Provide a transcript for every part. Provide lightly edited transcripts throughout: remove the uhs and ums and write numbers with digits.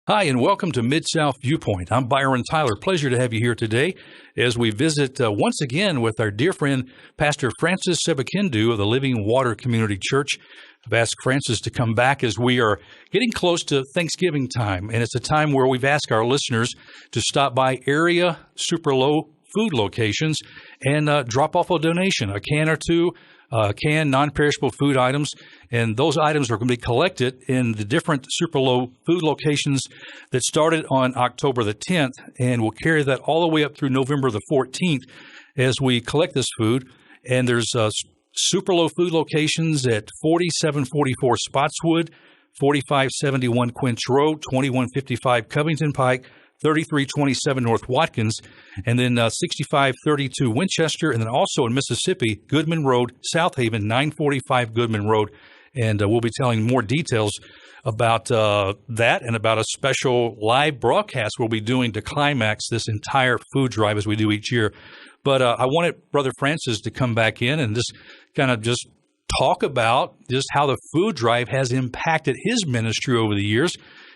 Hi, and welcome to Mid-South Viewpoint. I'm Byron Tyler. Pleasure to have you here today as we visit once again with our dear friend, Pastor Francis Ssebikindu of the Living Water Community Church. I've asked Francis to come back as we are getting close to Thanksgiving time, and it's a time where we've asked our listeners to stop by area super low food locations and drop off a donation, a can or two, canned non-perishable food items, and those items are going to be collected in the different super low food locations that started on October the 10th, and we'll carry that all the way up through November the 14th as we collect this food. And there's super low food locations at 4744 Spotswood, 4571 Quinch Road, 2155 Covington Pike, 3327 North Watkins, and then 6532 Winchester, and then also in Mississippi, Goodman Road, South Haven, 945 Goodman Road. And we'll be telling more details about that and about a special live broadcast we'll be doing to climax this entire food drive as we do each year. But I wanted Brother Francis to come back in and just talk about just how the food drive has impacted his ministry over the years.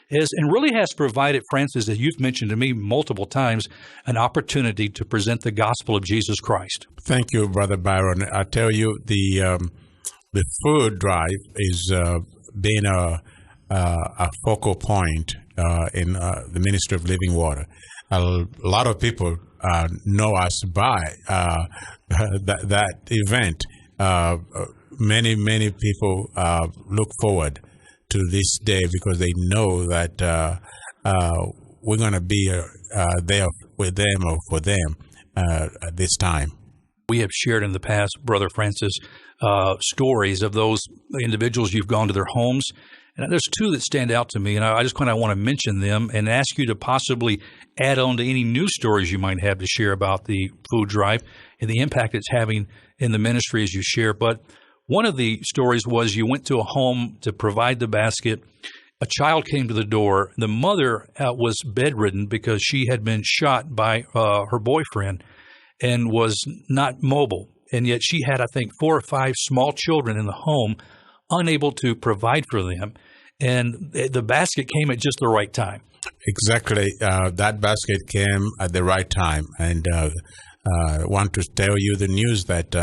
And really has provided, Francis, as you've mentioned to me multiple times, an opportunity to present the gospel of Jesus Christ. Thank you, Brother Byron. I tell you, the food drive is being a focal point in the Ministry of Living Water. A lot of people know us by that event. Many people look forward to this day because they know that we're going to be there with them or for them at this time. We have shared in the past, Brother Francis, stories of those individuals you've gone to their homes. And there's two that stand out to me, and I just kind of want to mention them and ask you to possibly add on to any new stories you might have to share about the food drive and the impact it's having in the ministry as you share. But one of the stories was you went to a home to provide the basket. A child came to the door. The mother was bedridden because she had been shot by her boyfriend and was not mobile. And yet she had, I think, 4 or 5 small children in the home, unable to provide for them. And the basket came at just the right time. Exactly. That basket came at the right time. And I want to tell you the news that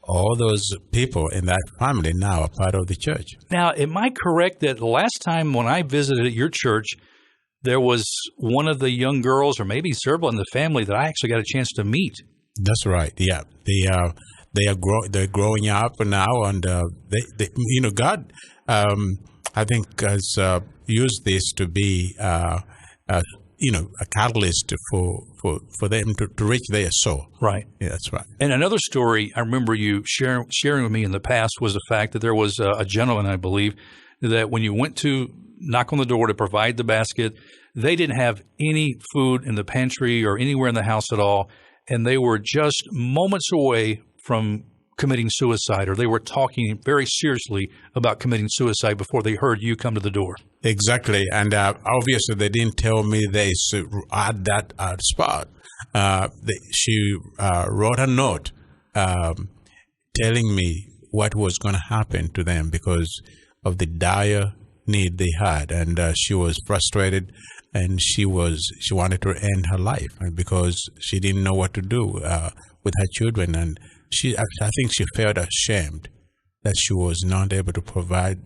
all those people in that family now are part of the church. Now, am I correct that the last time when I visited at your church, there was one of the young girls, or maybe several in the family, that I actually got a chance to meet? That's right. Yeah, they're growing up now, and God, I think, has used this to be a catalyst for them to reach their soul. Right. Yeah, that's right. And another story I remember you sharing with me in the past was the fact that there was a gentleman, I believe, that when you went to knock on the door to provide the basket, they didn't have any food in the pantry or anywhere in the house at all, and they were just moments away from committing suicide, or they were talking very seriously about committing suicide before they heard you come to the door. Exactly. And obviously they didn't tell me this at that spot. She wrote a note telling me what was going to happen to them because of the dire need they had. And she was frustrated, and she wanted to end her life because she didn't know what to do with her children. And I think she felt ashamed that she was not able to provide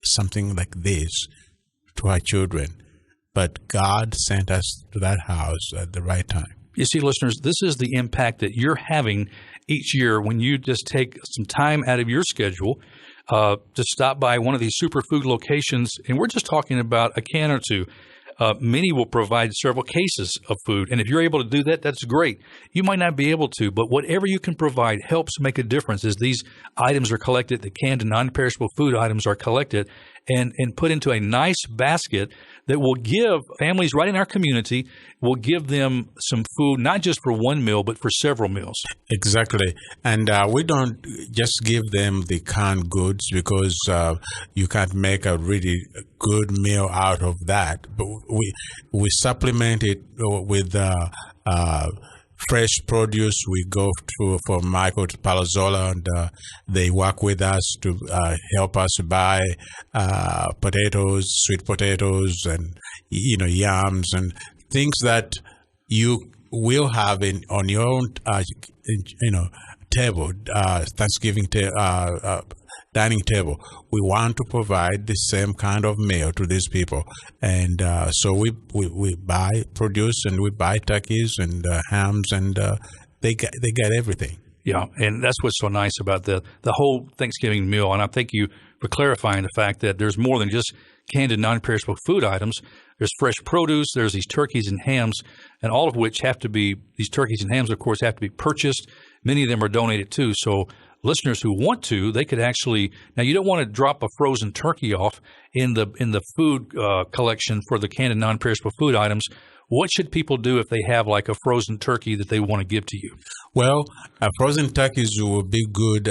something like this to her children. But God sent us to that house at the right time. You see, listeners, this is the impact that you're having each year when you just take some time out of your schedule to stop by one of these superfood locations. And we're just talking about a can or two. Many will provide several cases of food. And if you're able to do that, that's great. You might not be able to, but whatever you can provide helps make a difference as these items are collected, the canned and non-perishable food items are collected and put into a nice basket that will give families right in our community, will give them some food, not just for one meal, but for several meals. Exactly. And we don't just give them the canned goods because you can't make a really good meal out of that. But we supplement it with fresh produce, we go to for Michael to Palazola, and they work with us to help us buy potatoes, sweet potatoes, and yams and things that you will have on your own table, Thanksgiving dining table. We want to provide the same kind of meal to these people, and so we buy produce, and we buy turkeys and hams, and they get everything. Yeah, and that's what's so nice about the whole Thanksgiving meal. And I thank you for clarifying the fact that there's more than just canned and non-perishable food items. There's fresh produce, there's these turkeys and hams, and all of which these turkeys and hams, of course, have to be purchased. Many of them are donated too. So listeners who want to, they could actually, now you don't want to drop a frozen turkey off in the food collection for the canned and non-perishable food items. What should people do if they have like a frozen turkey that they want to give to you? Well, frozen turkeys will be good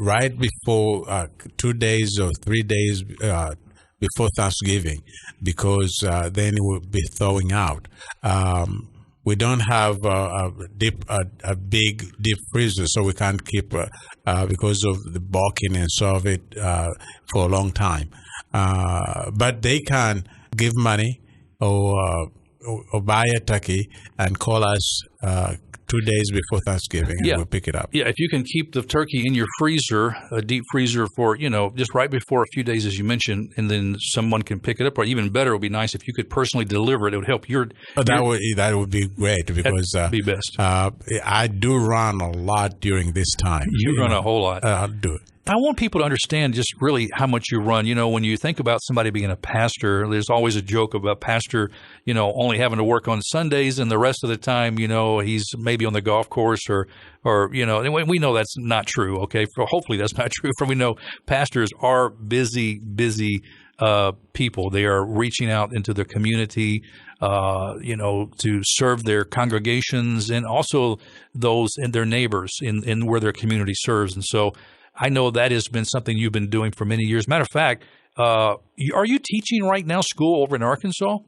right before 2 days or 3 days before Thanksgiving, because then it will be thawing out. We don't have a big deep freezer, so we can't keep because of the bulking and serve it for a long time. But they can give money or buy a turkey and call us 2 days before Thanksgiving, and we'll pick it up. Yeah, if you can keep the turkey in your freezer, a deep freezer for, just right before a few days, as you mentioned, and then someone can pick it up, or even better, it would be nice if you could personally deliver it. It would help that would be great, because be best. I do run a lot during this time. You run a whole lot. I do. I want people to understand just really how much you run. When you think about somebody being a pastor, there's always a joke about pastor, only having to work on Sundays, and the rest of the time, he's maybe on the golf course or and we know that's not true. Okay. Hopefully that's not true. For we know pastors are busy people. They are reaching out into their community, to serve their congregations and also those and their neighbors in where their community serves. And so I know that has been something you've been doing for many years. Matter of fact, are you teaching right now school over in Arkansas?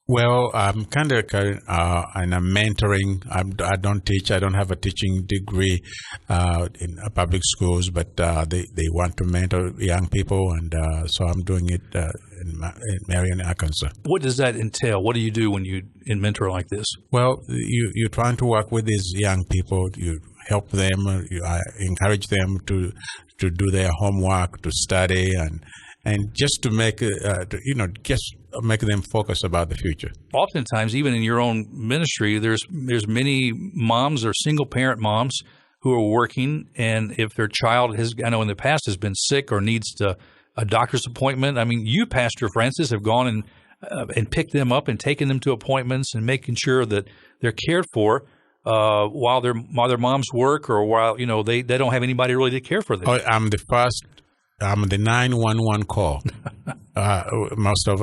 Well, I'm kind of and I'm mentoring. I don't teach. I don't have a teaching degree in public schools, but they want to mentor young people, and so I'm doing it in Marion, Arkansas. What does that entail? What do you do when you mentor like this? Well, you're trying to work with these young people. You help them. You encourage them to do their homework, to study, and just to make just make them focus about the future. Oftentimes, even in your own ministry, there's many moms or single parent moms who are working, and if their child I know in the past has been sick or needs a doctor's appointment. I mean, you, Pastor Francis, have gone and picked them up and taken them to appointments and making sure that they're cared for while their moms work, or while they don't have anybody really to care for them. I'm the 911 call. Most of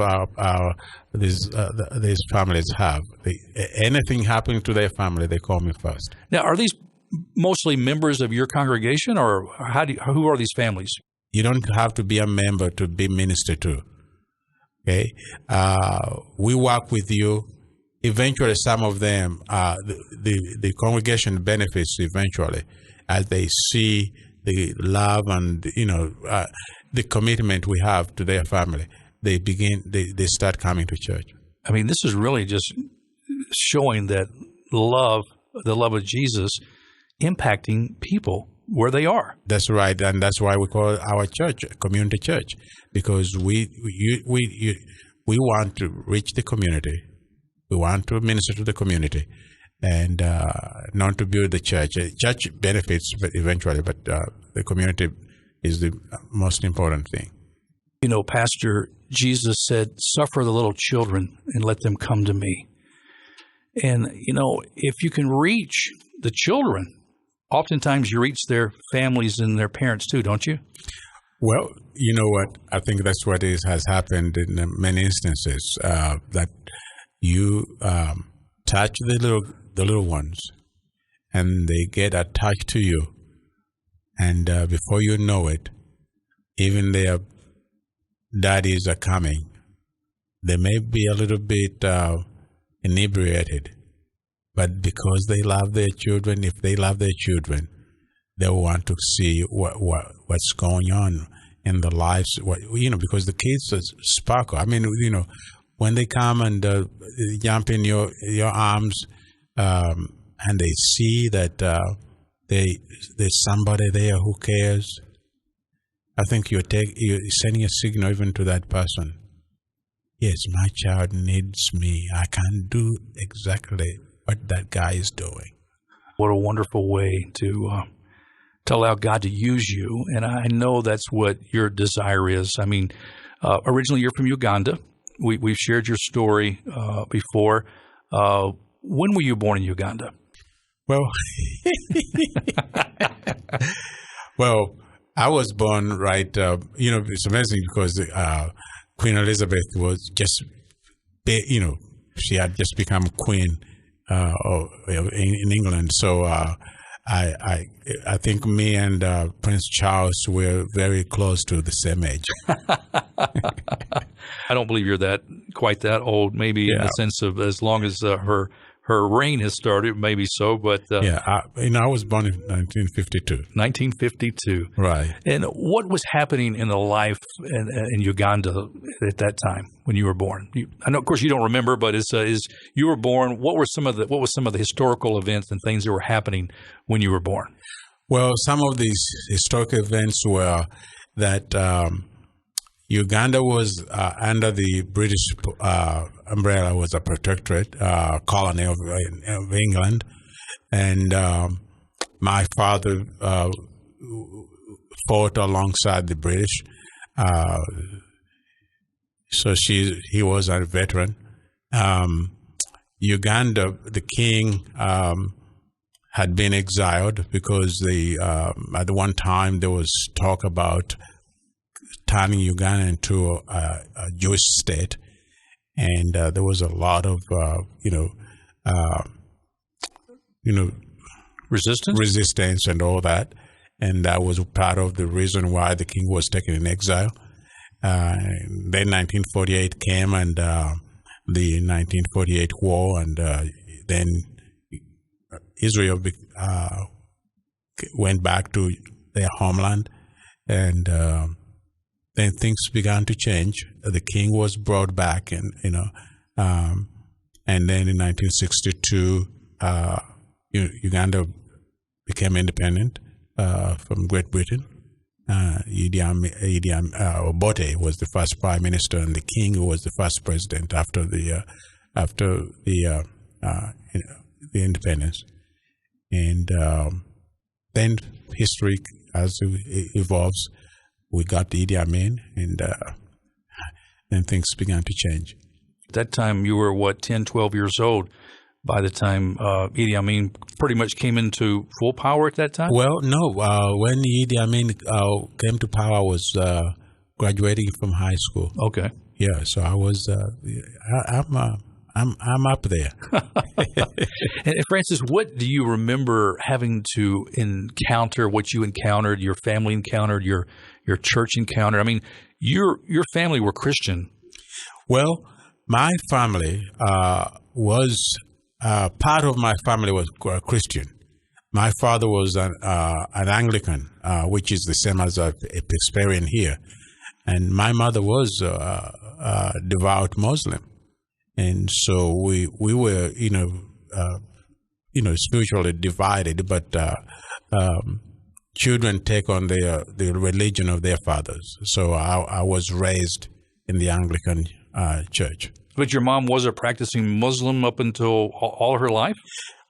these families have. Anything happening to their family, they call me first. Now, are these mostly members of your congregation, or who are these families? You don't have to be a member to be ministered to. Okay, we work with you. Eventually, some of them, the congregation benefits eventually as they see the love and the commitment we have to their family. They start coming to church. I mean, this is really just showing that the love of Jesus impacting people where they are. That's right, and that's why we call our church a community church, because we want to reach the community. We want to minister to the community, and not to build the church. Church benefits eventually, but the community is the most important thing. Pastor, Jesus said, "Suffer the little children and let them come to me." And, if you can reach the children, oftentimes you reach their families and their parents too, don't you? Well, you know what? I think that's what has happened in many instances, that you touch the little ones, and they get attached to you, and before you know it, even their daddies are coming. They may be a little bit inebriated, But because they love their children, if they love their children, they want to see what's going on in the lives. Because the kids sparkle. I mean, when they come and jump in your arms, and they see that there's somebody there who cares, I think you're sending a signal even to that person. Yes, my child needs me. I can't do exactly what that guy is doing. What a wonderful way to allow God to use you. And I know that's what your desire is. I mean, originally you're from Uganda. We've shared your story before. When were you born in Uganda? Well, well, I was born right. It's amazing because Queen Elizabeth was just, she had just become queen in England. So I think me and Prince Charles were very close to the same age. I don't believe you're quite that old. Maybe in the sense of as long as her reign has started, maybe so. But I was born in 1952. 1952, right? And what was happening in the life in Uganda at that time when you were born? I know, of course, you don't remember, but as you were born, what were some of the historical events and things that were happening when you were born? Well, some of these historical events were that Uganda was under the British umbrella, was a protectorate colony of England, and my father fought alongside the British. So he was a veteran. Uganda, the king had been exiled because at one time there was talk about turning Uganda into a Jewish state, and there was a lot of resistance and all that, and that was part of the reason why the king was taken in exile. Then 1948 came, and the 1948 war, and then Israel went back to their homeland, and then things began to change. The king was brought back, and and then in 1962, Uganda became independent from Great Britain. Obote was the first prime minister, and the king was the first president after the independence. And then history, as it evolves, we got Idi Amin, and then things began to change. At that time, you were, 10, 12 years old by the time Idi Amin pretty much came into full power at that time? Well, no. When Idi Amin came to power, I was graduating from high school. Okay. Yeah, so I was, I'm up there. And Francis, what do you remember having to encounter, what you encountered, your family encountered, your church encountered? I mean, your family were Christian. Well, my family was, part of my family was Christian. My father was an Anglican, which is the same as a Presbyterian here. And my mother was a devout Muslim. And so we were, spiritually divided, but children take on the religion of their fathers. So I was raised in the Anglican church. But your mom was a practicing Muslim up until all of her life?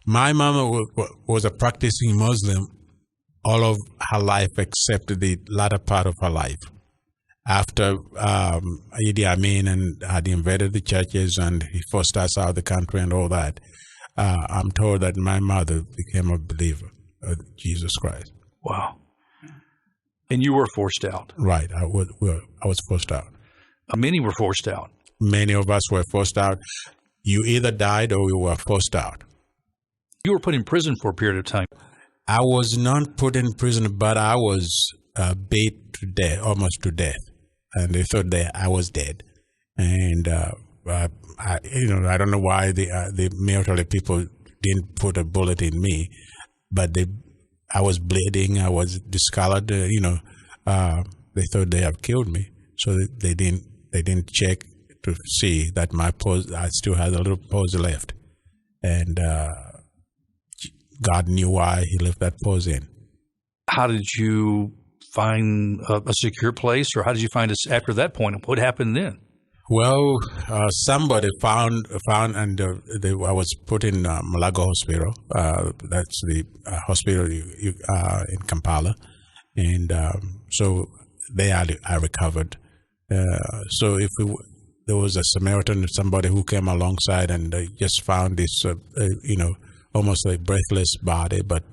My mom was a practicing Muslim all of her life except the latter part of her life. After Idi Amin had invaded the churches and he forced us out of the country and all that, I'm told that my mother became a believer of Jesus Christ. Wow. And you were forced out? Right. I was forced out. Many were forced out. Many of us were forced out. You either died or you were forced out. You were put in prison for a period of time. I was not put in prison, but I was beat to death, almost to death. And they thought that I was dead. And I don't know why the military people didn't put a bullet in me, but I was bleeding. I was discolored. They thought they have killed me, so they didn't check to see that my pulse. I still had a little pulse left, and God knew why He left that pulse in. How did you find a secure place, or how did you find us after that point? What happened then? Well, somebody found, and I was put in Malago Hospital. That's the hospital in Kampala, and so there I recovered. So there was a Samaritan, somebody who came alongside and just found this, almost a breathless body, but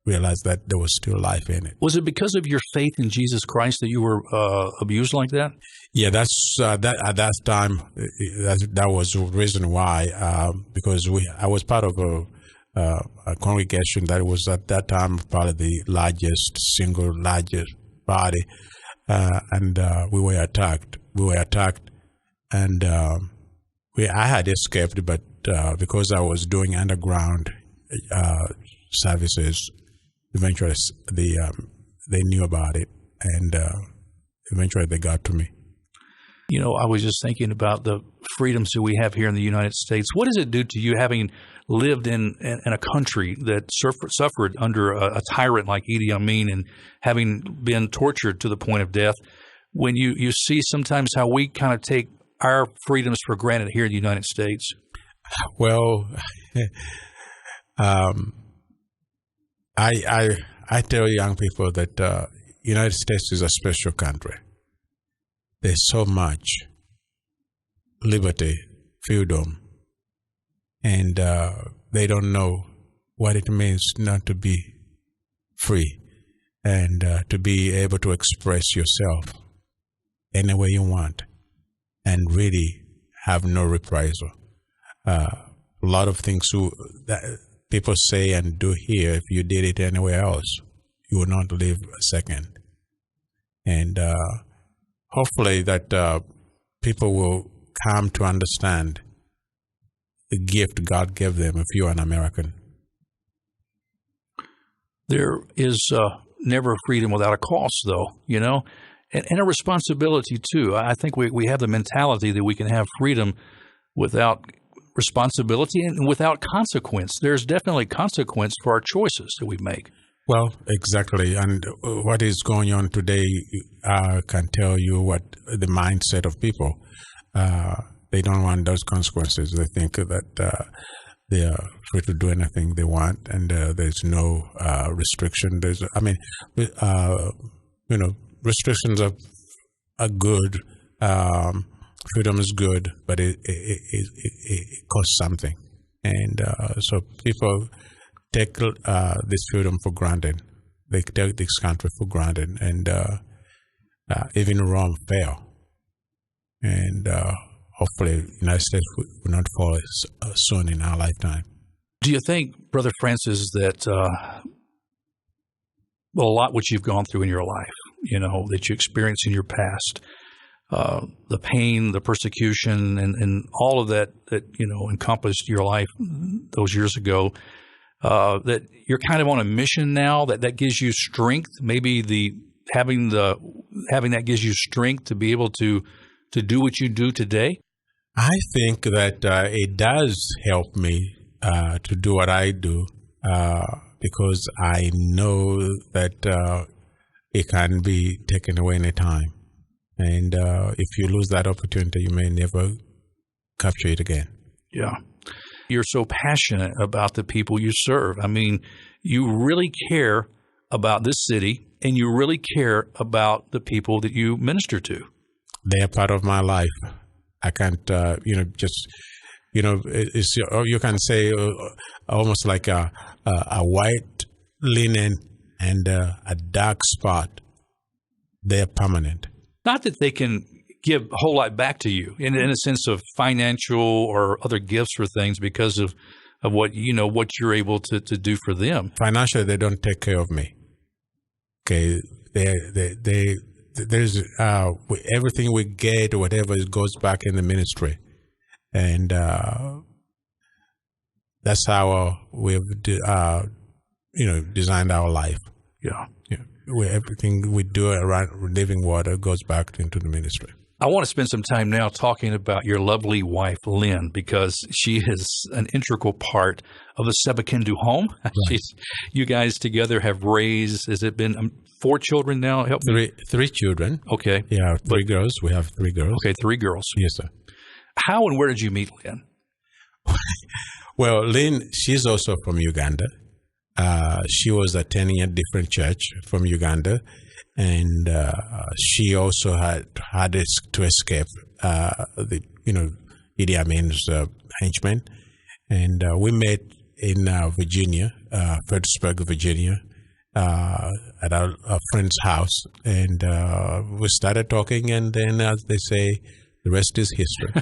realized that there was still life in it. Was it because of your faith in Jesus Christ that you were abused like that? Yeah, that's that at that time. That was the reason why, because I was part of a congregation that was at that time probably the single largest body, and we were attacked. And I had escaped, but because I was doing underground services, eventually they knew about it, and eventually they got to me. I was just thinking about the freedoms that we have here in the United States. What does it do to you, having lived in a country that suffered under a tyrant like Idi Amin and having been tortured to the point of death, when you see sometimes how we kind of take our freedoms for granted here in the United States? Well, I tell young people that United States is a special country. There's so much liberty, freedom, and they don't know what it means not to be free and to be able to express yourself any way you want and really have no reprisal. A lot of things that people say and do here, if you did it anywhere else, you would not live a second. And hopefully that people will come to understand the gift God gave them if you're an American. There is never freedom without a cost, though, and a responsibility, too. I think we have the mentality that we can have freedom without responsibility and without consequence. There's definitely consequence for our choices that we make. Well, exactly. And what is going on today can tell you what the mindset of people. They don't want those consequences. They think that they are free to do anything they want, and there's no restriction. Restrictions are good. Freedom is good, but it costs something. And so people take this freedom for granted. They take this country for granted, and even Rome fell. And hopefully, the United States will not fall soon in our lifetime. Do you think, Brother Francis, that a lot what you've gone through in your life, that you experienced in your past, the pain, the persecution, and all of that encompassed your life those years ago, that you're kind of on a mission now that gives you strength? Maybe having that gives you strength to be able to do what you do today? I think that it does help me to do what I do because I know that it can be taken away anytime. And if you lose that opportunity, you may never capture it again. Yeah. You're so passionate about the people you serve. I mean, you really care about this city, and you really care about the people that you minister to. They are part of my life. I can't, it's, you can say almost like a white linen and a dark spot. They're permanent. Not that they can give a whole lot back to you in a sense of financial or other gifts or things because of what you're able to do for them. Financially, they don't take care of me. Okay, there's everything we get or whatever goes back in the ministry, and that's how we've designed our life. Yeah. Everything we do around living water goes back into the ministry. I want to spend some time now talking about your lovely wife, Lynn, because she is an integral part of the Ssebikindu home. Right. You guys together have raised, has it been 4 children now? Help me. Three children. Okay. Yeah, three girls. We have 3 girls. Okay, 3 girls. Yes, sir. How and where did you meet Lynn? Well, Lynn, she's also from Uganda. She was attending a different church from Uganda, and she also had to escape Idi Amin's henchmen. And we met in Virginia, Fredericksburg, Virginia, at a friend's house, and we started talking, and then, as they say, the rest is history.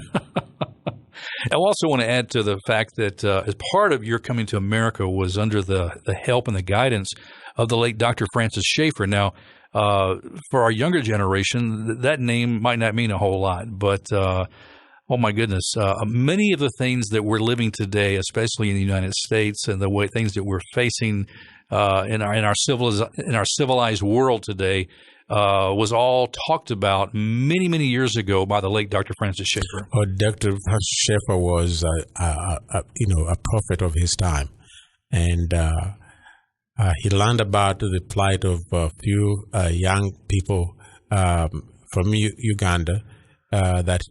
I also want to add to the fact that as part of your coming to America was under the help and the guidance of the late Dr. Francis Schaeffer. Now, for our younger generation, that name might not mean a whole lot, but oh my goodness, many of the things that we're living today, especially in the United States, and the way things that we're facing in our civilized world today, was all talked about many, many years ago by the late Dr. Francis Schaeffer. Oh, Dr. Francis Schaeffer was a prophet of his time, and he learned about the plight of a few young people from Uganda that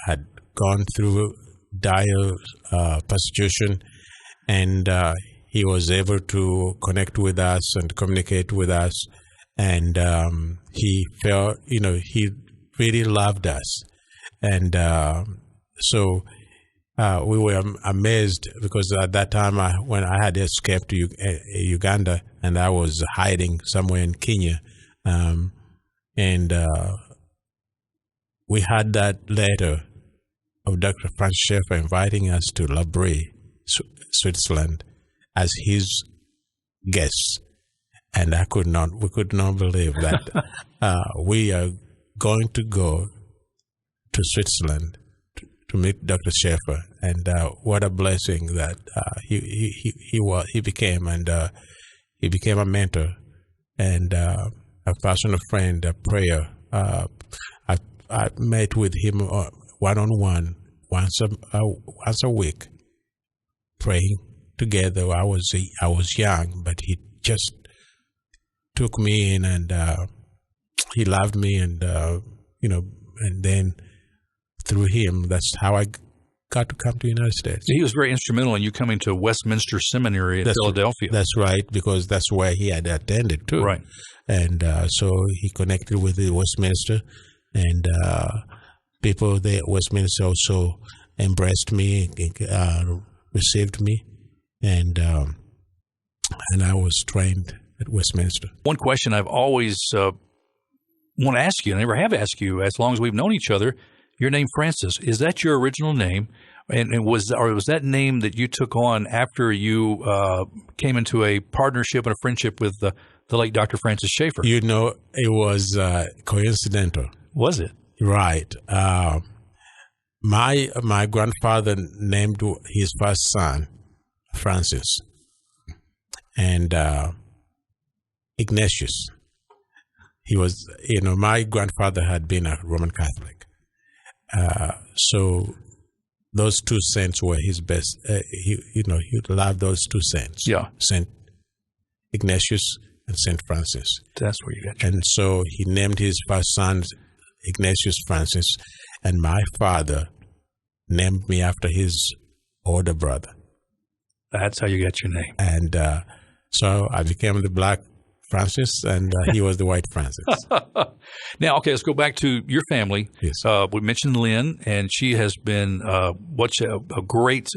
had gone through dire persecution, and he was able to connect with us and communicate with us. And he felt, he really loved us. And so we were amazed, because at that time, when I had escaped to Uganda, and I was hiding somewhere in Kenya, and we had that letter of Dr. Francis Schaeffer inviting us to La Brie, Switzerland, as his guests. And we could not believe that we are going to go to Switzerland to meet Dr. Schaeffer, and what a blessing that he became, and he became a mentor and a personal friend, a prayer. I met with him one-on-one once a week, praying together. I was young, but he just took me in, and he loved me, and and then through him, that's how I got to come to the United States. He was very instrumental in you coming to Westminster Seminary in Philadelphia. That's right, because that's where he had attended too. Right. And so he connected with the Westminster, and people there at Westminster also embraced me, received me, and I was trained at Westminster. One question I've always want to ask you, I never have asked you, as long as we've known each other, your name Francis, is that your original name? And was that name that you took on after you came into a partnership and a friendship with the late Dr. Francis Schaeffer? It was coincidental. Was it? Right. My grandfather named his first son Francis, and Ignatius. He was, my grandfather had been a Roman Catholic. So those 2 saints were his best. He loved those 2 saints. Yeah. Saint Ignatius and Saint Francis. That's where you got you. And so he named his first son Ignatius Francis, and my father named me after his older brother. That's how you got your name. And so I became the black Francis, and he was the white Francis. Now, okay, let's go back to your family. Yes. We mentioned Lynn, and she has been a great,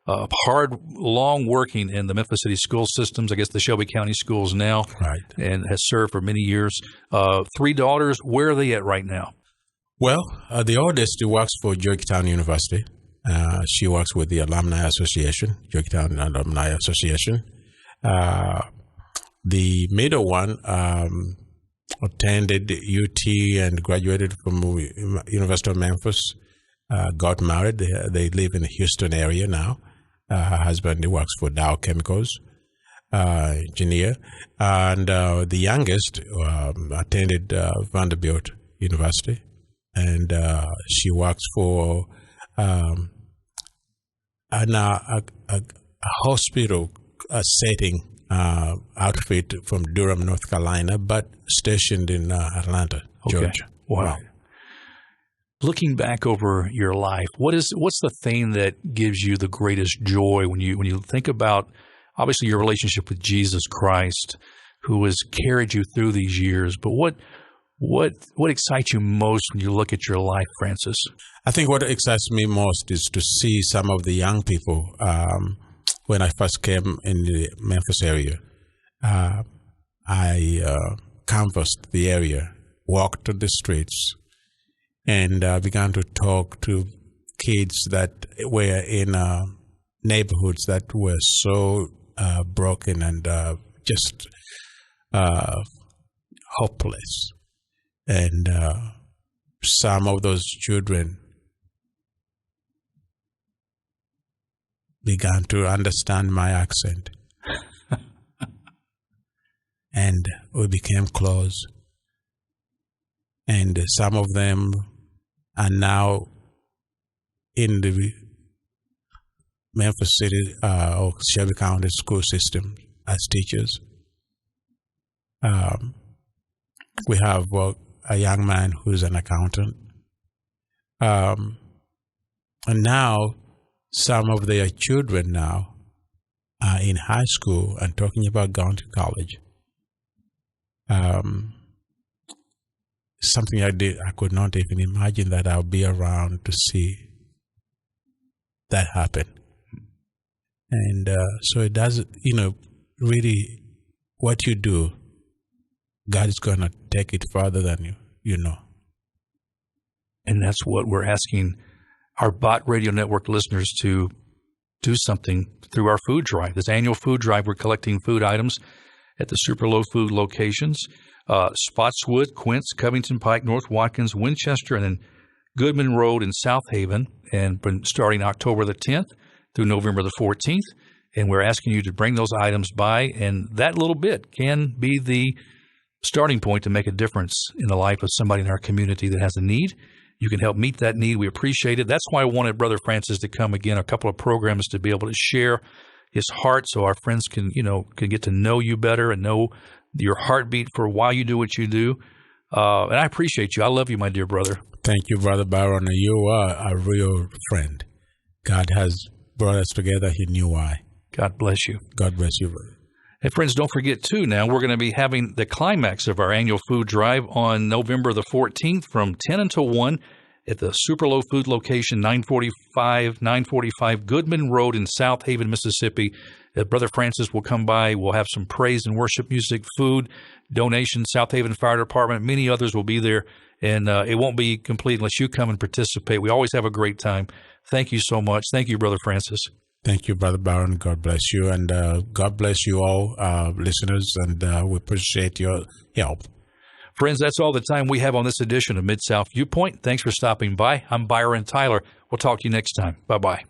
hard, long working in the Memphis City school systems, I guess the Shelby County schools now, right, and has served for many years. 3 daughters, where are they at right now? Well, the oldest works for Georgetown University. She works with the Alumni Association, Georgetown Alumni Association. The middle one attended UT and graduated from University of Memphis, got married. They live in the Houston area now. Her husband, he works for Dow Chemicals, engineer. And the youngest attended Vanderbilt University, and she works for a hospital setting outfit from Durham, North Carolina, but stationed in Atlanta, Georgia. Wow. Looking back over your life, what's the thing that gives you the greatest joy when you think about, obviously, your relationship with Jesus Christ, who has carried you through these years? But what excites you most when you look at your life, Francis? I think what excites me most is to see some of the young people. When I first came in the Memphis area, I canvassed the area, walked the streets, and began to talk to kids that were in neighborhoods that were so broken and just hopeless. And some of those children began to understand my accent. And we became close. And some of them are now in the Memphis City or Shelby County school system as teachers. We have a young man who's an accountant. And now some of their children now are in high school and talking about going to college. Something I could not even imagine that I'll be around to see that happen. And so it does, really what you do, God is going to take it further than you know. And that's what we're asking our Bot Radio Network listeners to do something through our food drive. This annual food drive, we're collecting food items at the Super Low Food locations, Spotswood, Quince, Covington Pike, North Watkins, Winchester, and then Goodman Road in South Haven, and starting October the 10th through November the 14th. And we're asking you to bring those items by, and that little bit can be the starting point to make a difference in the life of somebody in our community that has a need. You can help meet that need. We appreciate it. That's why I wanted Brother Francis to come again, a couple of programs to be able to share his heart so our friends can get to know you better and know your heartbeat for why you do what you do. And I appreciate you. I love you, my dear brother. Thank you, Brother Byron. You are a real friend. God has brought us together. He knew why. God bless you. God bless you, brother. And friends, don't forget, too, now we're going to be having the climax of our annual food drive on November the 14th from 10 until 1 at the Super Low Food location, 945 Goodman Road in South Haven, Mississippi. Brother Francis will come by. We'll have some praise and worship music, food, donations, South Haven Fire Department. Many others will be there, and it won't be complete unless you come and participate. We always have a great time. Thank you so much. Thank you, Brother Francis. Thank you, Brother Byron. God bless you. And God bless you all, listeners, and we appreciate your help. Friends, that's all the time we have on this edition of Mid-South Viewpoint. Thanks for stopping by. I'm Byron Tyler. We'll talk to you next time. Bye-bye.